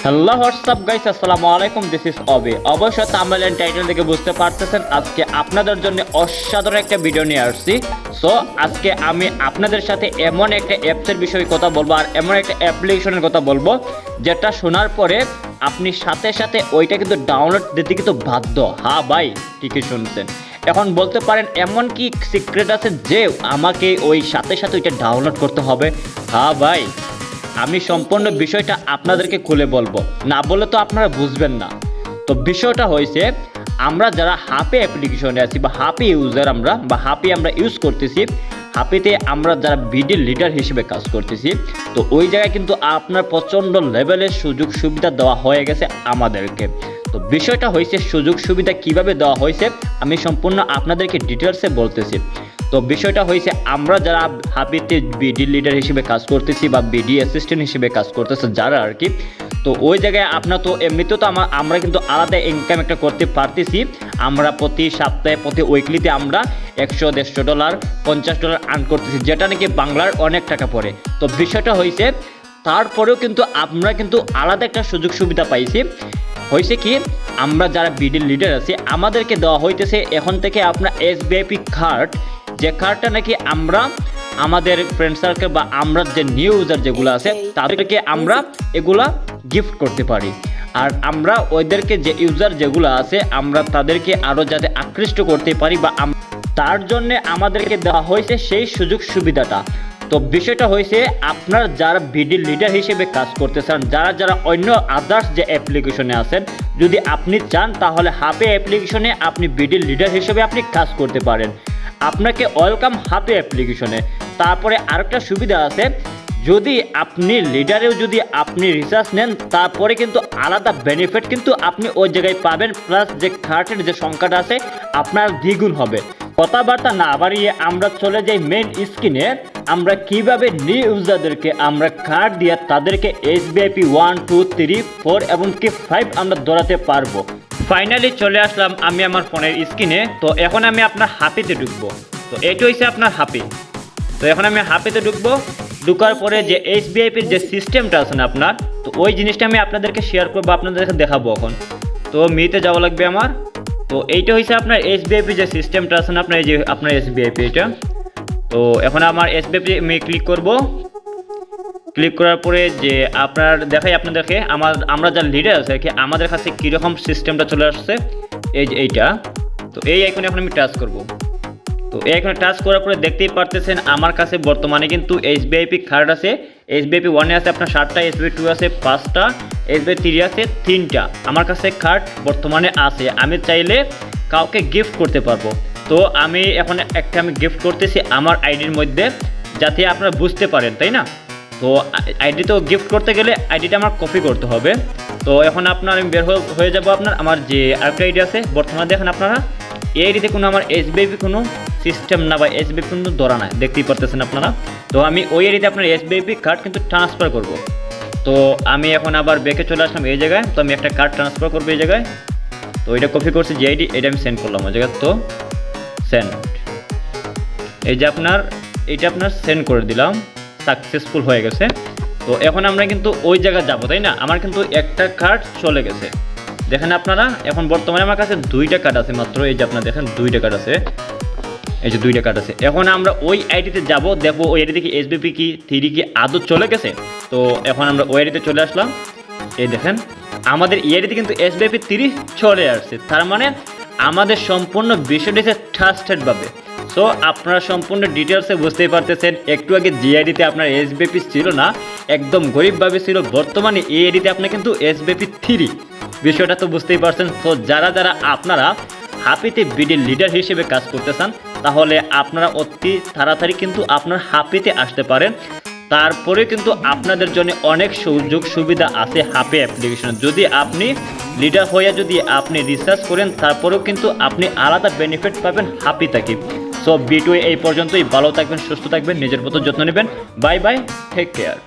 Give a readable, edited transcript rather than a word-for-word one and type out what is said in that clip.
Hello WhatsApp guys, আসসালামু আলাইকুম। This is অবি। অবশ্যই থাম্বনেল এন্ড টাইটেল থেকে বুঝতে পারতেছেন আজকে আপনাদের জন্য অসাধারণ একটা ভিডিও নিয়ে আসছি। সো আজকে আমি আপনাদের সাথে এমন একটা অ্যাপসের বিষয়ে কথা বলবো আর এমন একটা অ্যাপ্লিকেশনের কথা বলবো যেটা শোনার পরে আপনি সাথে সাথে ওইটা কিন্তু ডাউনলোড দিতে কিন্তু বাধ্য। হ্যাঁ ভাই, ঠিকই শুনছেন। এখন বলতে পারেন এমন কি সিক্রেট আছে যে আমাকে ওই সাথে সাথে ওইটা ডাউনলোড করতে হবে? হ্যাঁ ভাই, আমি সম্পূর্ণ বিষয়টা আপনাদেরকে খুলে বলবো, না বলে তো আপনারা বুঝবেন না। তো বিষয়টা হয়েছে, আমরা যারা হাপি অ্যাপ্লিকেশনে আছি বা হাপি ইউজার আমরা ইউজ করতেছি, হাপিতে আমরা যারা বিডি লিডার হিসেবে কাজ করতেছি, তো ওই জায়গায় কিন্তু আপনার প্রচণ্ড লেভেলের সুযোগ সুবিধা দেওয়া হয়ে গেছে আমাদেরকে। তো বিষয়টা হয়েছে সুযোগ সুবিধা কিভাবে দেওয়া হয়েছে আমি সম্পূর্ণ আপনাদেরকে ডিটেলসে বলতেছি। তো বিষয়টা হয়েছে, আমরা যারা হাপিতে বিডি লিডার হিসেবে কাজ করতেছি বা বিডি অ্যাসিস্ট্যান্ট হিসেবে কাজ করতেছে যারা আর কি, তো ওই জায়গায় আপনার তো এমনিতেও তো আমরা কিন্তু আলাদা ইনকাম একটা করতে পারতেছি। আমরা প্রতি সপ্তাহে প্রতি উইকলিতে আমরা $100-150 $50 আর্ন করতেছি, যেটা নাকি বাংলার অনেক টাকা পড়ে। তো বিষয়টা হয়েছে, তারপরেও কিন্তু আমরা কিন্তু আলাদা একটা সুযোগ সুবিধা পাইছি। হয়েছে কি, আমরা যারা বিডি লিডার আছি আমাদেরকে দেওয়া হইতেছে এখন থেকে আপনার এসবিআইপি কার্ড, যে কার্ডটা নাকি আমরা আমাদের ফ্রেন্ড সার্কেল বা আমরা যে নিউ ইউজার যেগুলো আছে তাদেরকে আমরা এগুলা গিফট করতে পারি। আর আমরা ওইদেরকে যে ইউজার যেগুলো আছে আমরা তাদেরকে আরও যাতে আকৃষ্ট করতে পারি বা তার জন্যে আমাদেরকে দেওয়া হয়েছে সেই সুযোগ সুবিধাটা। তো বিষয়টা হয়েছে, আপনার যারা বিডি লিডার হিসেবে কাজ করতে চান, যারা অন্য আদার্স যে অ্যাপ্লিকেশনে আছেন, যদি আপনি চান তাহলে হাপি অ্যাপ্লিকেশনে আপনি বিডি লিডার হিসেবে আপনি কাজ করতে পারেন। আপনাকে ওয়েলকাম হাপি অ্যাপ্লিকেশনে। তারপরে আরেকটা সুবিধা আছে, যদি আপনি লিডারেও যদি আপনি রিসার্চ নেন তারপরে কিন্তু আলাদা বেনিফিট কিন্তু আপনি ওই জায়গায় পাবেন, প্লাস যে কার্ডের যে সংখ্যাটা আছে আপনার দ্বিগুণ হবে। কথাবার্তা না বাড়িয়ে আমরা চলে যাই মেইন স্ক্রিনে। আমরা কিভাবে নিউ ইউজারদেরকে আমরা কার্ড দিয়ে তাদেরকে এসবিআইপি 1, 2, 3, 4 এবং কি 5 আমরা দৌড়াতে পারবো। ফাইনালি চলে আসলাম আমি আমার ফোনের স্ক্রিনে। তো এখন আমি আপনার হাপিতে ঢুকবো। তো এটা হচ্ছে আপনার হাপি। তো এখন আমি হাপিতে ঢুকার পরে যে এসবিআইপির যে সিস্টেমটা আছে না আপনার, তো ওই জিনিসটা আমি আপনাদেরকে শেয়ার করবো, আপনাদেরকে দেখাবো এখন। তো মিতে যাওয়া লাগবে আমার। তো এইটা হচ্ছে আপনার এসবিআইপি যে সিস্টেমটা আছে না আপনার, এই যে আপনার এসবিআইপি এটা। তো এখন আমার এসবিআইপি আমি ক্লিক করব। ক্লিক করার পরে যে আপনাদেরকে আমরা যা লিডার আছে কি আমাদের কাছে কীরকম সিস্টেমটা চলে আসছে, এই যে এইটা। তো এই আইকনে এখন আমি টাচ করব। তো এখানে টাচ করার পরে দেখতেই পারতেছেন আমার কাছে বর্তমানে কিন্তু এসবিআইপি কার্ড আছে। এসবিআইপি 1 আছে আপনার 7টা, এসবিআই 2 আছে 5টা, এসবিআই 3 আছে 3টা। আমার কাছে কার্ড বর্তমানে আছে, আমি চাইলে কাউকে গিফট করতে পারবো। তো আমি এখন আমি গিফট করতেছি আমার আইডির মধ্যে, যাতে আপনারা বুঝতে পারেন, তাই না? তো আইডি তো গিফট করতে গেলে আইডিটা আমার কপি করতে হবে। তো এখন আপনার আমি বের হয়ে যাব। আমার যে আরেকটা আইডি আছে বর্তমানে দেখেন আপনারা, এই আইডিতে কোনো আমার এসবিআইপি কোনো সিস্টেম না বা এসবিআইপি কিন্তু ধরা নাই, দেখতেই পারতেছেন আপনারা। তো আমি ওই আইডিতে আপনার এসবিআইপি কার্ড কিন্তু ট্রান্সফার করব। তো আমি এখন আবার ব্যাকে চলে আসলাম এই জায়গায়। তো আমি একটা কার্ড ট্রান্সফার করবো এই জায়গায়। তো এটা কপি করছি যে আইডি, এটা আমি সেন্ড করলাম ওই জায়গায়। তো সেন্ড, এই যে এইটা আপনার সেন্ড করে দিলাম, সাকসেসফুল হয়ে গেছে। তো এখন আমরা কিন্তু ওই জায়গায় যাবো, তাই না? আমার কিন্তু একটা কার্ড চলে গেছে, দেখেন আপনারা। এখন বর্তমানে আমার কাছে 2টা কার্ড আছে মাত্র, এই যে আপনারা দেখেন 2টা কার্ড আছে, এই যে 2টা কার্ড আছে। এখন আমরা ওই আইডিতে যাব, দেখবো ওই আইডি থেকে এসবিআইপি কি 3 কি আদৌ চলে গেছে। তো এখন আমরা ওই আইডিতে চলে আসলাম। এই দেখেন আমাদের এই আইডিতে কিন্তু এসবিআইপি 3 চলে আসছে, তার মানে আমাদের সম্পূর্ণ বিষয়টা হচ্ছে ট্রাস্টেড ভাবে। সো আপনারা সম্পূর্ণ ডিটেলসে বুঝতেই পারতেছেন, একটু আগে যে আইডিতে আপনার এসবিআইপি ছিল না, একদম গরিবভাবে ছিল, বর্তমানে এই আইডিতে আপনার কিন্তু এসবিআইপি 3, বিষয়টা তো বুঝতেই পারছেন। তো যারা আপনারা হাপিতে বিডি লিডার হিসেবে কাজ করতে চান তাহলে আপনারা অতি তাড়াতাড়ি কিন্তু আপনার হাপিতে আসতে পারেন। তারপরে কিন্তু আপনাদের জন্য অনেক সুযোগ সুবিধা আছে হাপি অ্যাপ্লিকেশনে। যদি আপনি লিডার হয়ে যদি আপনি রিসার্চ করেন তারপরেও কিন্তু আপনি আলাদা বেনিফিট পাবেন হাপি থেকে। সো ভিডিও এই পর্যন্তই। ভালো থাকবেন, সুস্থ থাকবেন, নিজের মতো যত্ন নেবেন। Bye bye, take care.